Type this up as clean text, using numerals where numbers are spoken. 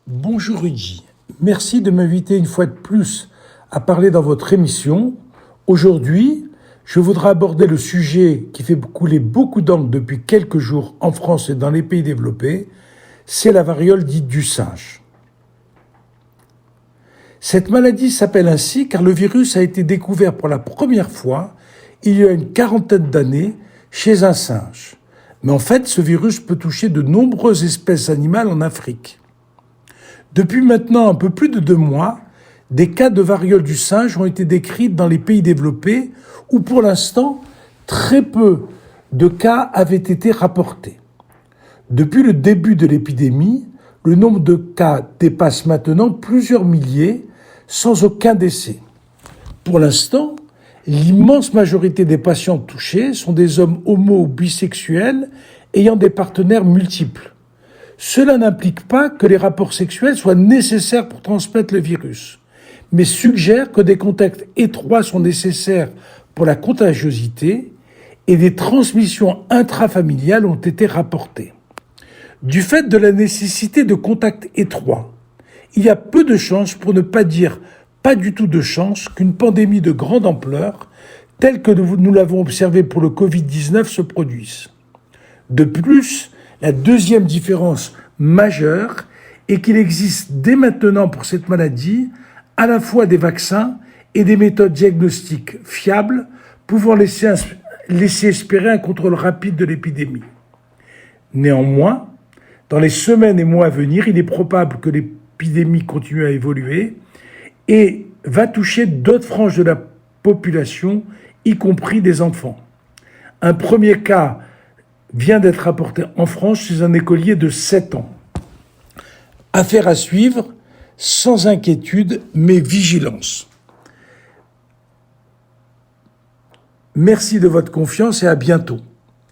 Bonjour Rudy, merci de m'inviter une fois de plus à parler dans votre émission. Aujourd'hui, je voudrais aborder le sujet qui fait couler beaucoup d'encre depuis quelques jours en France et dans les pays développés, c'est la variole dite du singe. Cette maladie s'appelle ainsi car le virus a été découvert pour la première fois il y a une quarantaine d'années chez un singe. Mais en fait, ce virus peut toucher de nombreuses espèces animales en Afrique. Depuis maintenant un peu plus de 2 mois, des cas de variole du singe ont été décrits dans les pays développés où pour l'instant, très peu de cas avaient été rapportés. Depuis le début de l'épidémie, le nombre de cas dépasse maintenant plusieurs milliers sans aucun décès. Pour l'instant, l'immense majorité des patients touchés sont des hommes homo ou bisexuels ayant des partenaires multiples. Cela n'implique pas que les rapports sexuels soient nécessaires pour transmettre le virus, mais suggère que des contacts étroits sont nécessaires pour la contagiosité et des transmissions intrafamiliales ont été rapportées. Du fait de la nécessité de contacts étroits, il y a peu de chances, pour ne pas dire pas du tout de chance, qu'une pandémie de grande ampleur, telle que nous l'avons observé pour le Covid-19, se produise. De plus, la deuxième différence majeure est qu'il existe dès maintenant pour cette maladie à la fois des vaccins et des méthodes diagnostiques fiables pouvant laisser espérer un contrôle rapide de l'épidémie. Néanmoins, dans les semaines et mois à venir, il est probable que l'épidémie continue à évoluer et va toucher d'autres franges de la population, y compris des enfants. Un premier cas vient d'être rapporté en France chez un écolier de 7 ans. Affaire à suivre, sans inquiétude, mais vigilance. Merci de votre confiance et à bientôt.